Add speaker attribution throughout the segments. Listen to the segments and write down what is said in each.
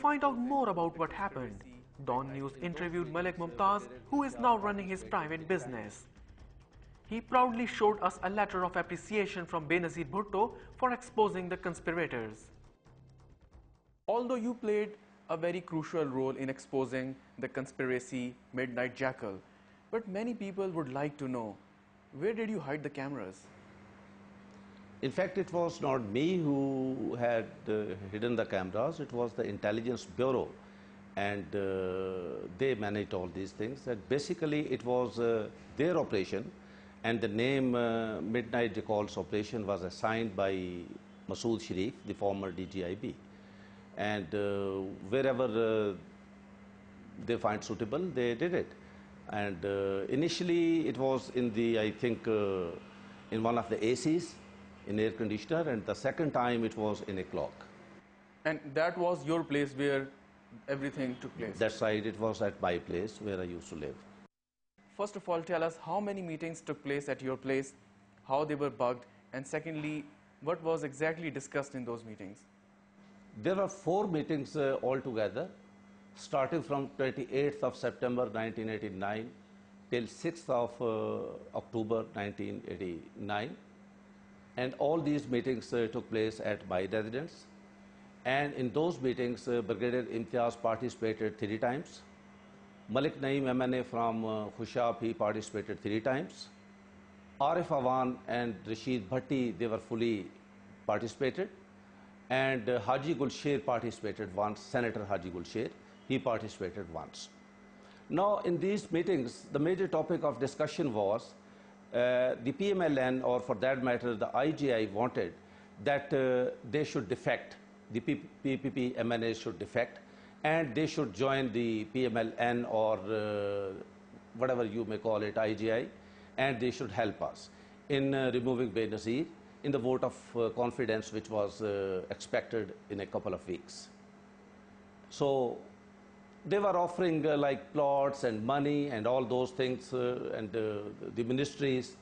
Speaker 1: find out more about what happened, Dawn News interviewed Malik Mumtaz, who is now running his private business. He proudly showed us a letter of appreciation from Benazir Bhutto for exposing the conspirators. Although you played a very crucial role in exposing the conspiracy Midnight Jackal, but many people would like to know, where did you hide the cameras?
Speaker 2: In fact, it was not me who had hidden the cameras, it was the Intelligence Bureau, and they managed all these things. And basically, it was their operation, and the name Midnight Jackal's operation was assigned by Masood Sharif, the former DGIB. And wherever they find suitable, they did it. And initially, it was in the, I think, in one of the ACs, in air conditioner, and the second time it was in a clock.
Speaker 1: And that was your place where everything took place?
Speaker 2: That's right, it was at my place where I used to live.
Speaker 1: First of all, tell us how many meetings took place at your place, how they were bugged, and secondly, what was exactly discussed in those meetings?
Speaker 2: There were 4 meetings altogether, starting from 28th of September 1989 till 6th of October 1989. And all these meetings took place at my residence. And in those meetings, Brigadier Imtiaz participated 3 times. Malik Naeem MNA from Khushab, he participated 3 times. Arif Awan and Rashid Bhatti, they were fully participated. And Haji Gulsher participated once, Senator Haji Gulsher, he participated once. Now, in these meetings, the major topic of discussion was the PMLN, or for that matter, the IGI wanted that they should defect, the PPP MNAs should defect, and they should join the PMLN or whatever you may call it, IGI, and they should help us in removing Benazir in the vote of confidence which was expected in a couple of weeks. So they were offering like plots and money and all those things and the ministries,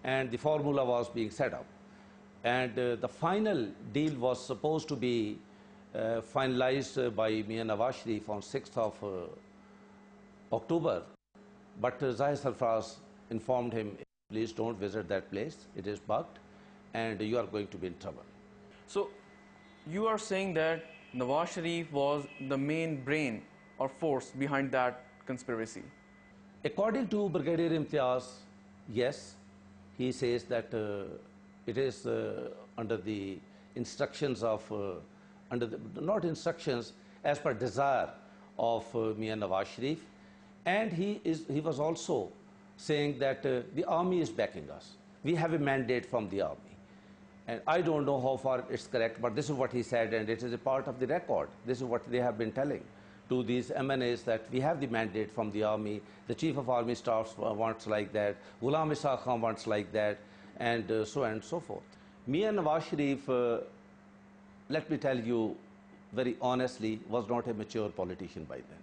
Speaker 2: and the formula was being set up. And the final deal was supposed to be finalized by Mian Nawaz Sharif on 6th of October. But Zahir Sarfraz informed him, please don't visit that place, it is bugged and you are going to be in trouble.
Speaker 1: So you are saying that Nawaz Sharif was the main brain or force behind that conspiracy?
Speaker 2: According to Brigadier Imtiaz, yes, he says that it is under the instructions of, not instructions, as per desire of Mian Nawaz Sharif, and he was also saying that the army is backing us. We have a mandate from the army. And I don't know how far it's correct, but this is what he said, and it is a part of the record. This is what they have been telling to these MNAs, that we have the mandate from the army, the Chief of Army Staff wants like that, Ghulam Ishaq Khan wants like that, and so on and so forth. Mian Nawaz Sharif, let me tell you very honestly, was not a mature politician by then.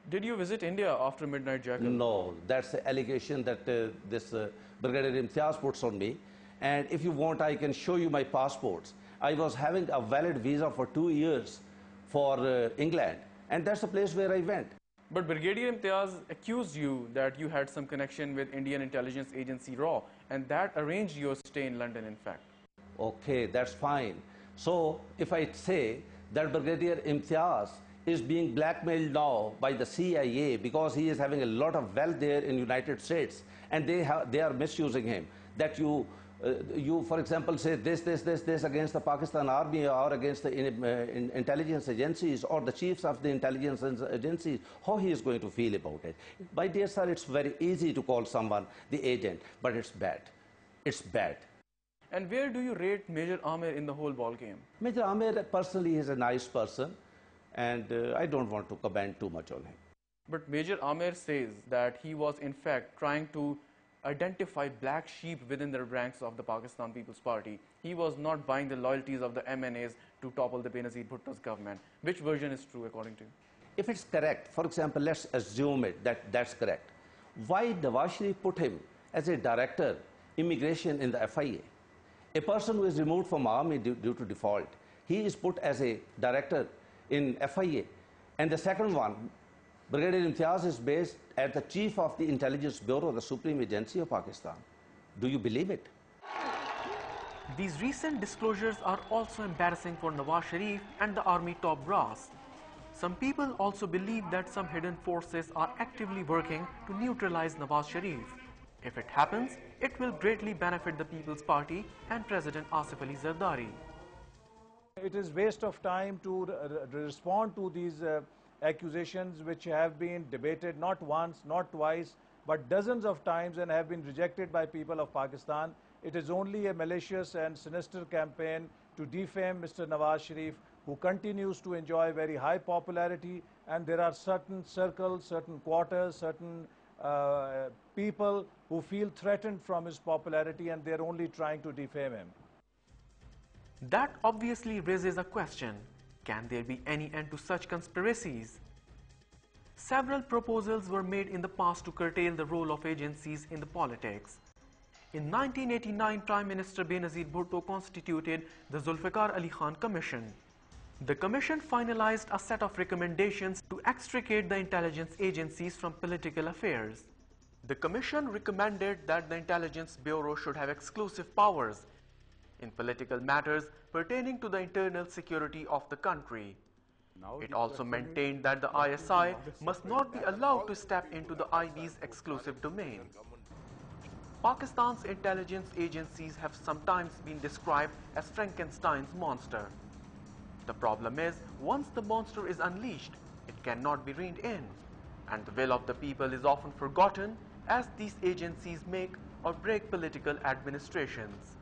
Speaker 1: Did you visit India after Midnight Jackal?
Speaker 2: No, that's the allegation that this Brigadier Imtiaz puts on me. And if you want, I can show you my passports. I was having a valid visa for 2 years for England, and that's the place where I went.
Speaker 1: But Brigadier Imtiaz accused you that you had some connection with Indian intelligence agency RAW, and that arranged your stay in London, in fact.
Speaker 2: Okay, that's fine. So if I say that Brigadier Imtiaz is being blackmailed now by the CIA because he is having a lot of wealth there in the United States, and they are misusing him, that you, for example, say this against the Pakistan army or against the intelligence agencies or the chiefs of the intelligence agencies, how he is going to feel about it? My dear sir, it's very easy to call someone the agent, but it's bad. It's bad.
Speaker 1: And where do you rate Major Amir in the whole ball game?
Speaker 2: Major Amir personally is a nice person, and I don't want to comment too much on him.
Speaker 1: But Major Amir says that he was in fact trying to identify black sheep within the ranks of the Pakistan People's Party. He was not buying the loyalties of the MNAs to topple the Benazir Bhutto's government. Which version is true according to you?
Speaker 2: If it's correct, for example, let's assume that's correct. Why Nawaz Sharif put him as a director, immigration in the FIA? A person who is removed from army due to default, he is put as a director in FIA. And the second one, Brigadier Imtiaz is based at the Chief of the Intelligence Bureau, the Supreme Agency of Pakistan. Do you believe it?
Speaker 1: These recent disclosures are also embarrassing for Nawaz Sharif and the army top brass. Some people also believe that some hidden forces are actively working to neutralize Nawaz Sharif. If it happens, it will greatly benefit the People's Party and President Asif Ali Zardari.
Speaker 3: It is waste of time to respond to these accusations which have been debated not once, not twice, but dozens of times and have been rejected by people of Pakistan. It is only a malicious and sinister campaign to defame Mr. Nawaz Sharif, who continues to enjoy very high popularity, and there are certain circles, certain quarters, certain people who feel threatened from his popularity, and they're only trying to defame him.
Speaker 1: That obviously raises a question. Can there be any end to such conspiracies? Several proposals were made in the past to curtail the role of agencies in the politics. In 1989, Prime Minister Benazir Bhutto constituted the Zulfikar Ali Khan Commission. The commission finalized a set of recommendations to extricate the intelligence agencies from political affairs. The commission recommended that the Intelligence Bureau should have exclusive powers in political matters pertaining to the internal security of the country. It also maintained that the ISI must not be allowed to step into the IB's exclusive domain. Pakistan's intelligence agencies have sometimes been described as Frankenstein's monster. The problem is, once the monster is unleashed, it cannot be reined in, and the will of the people is often forgotten as these agencies make or break political administrations.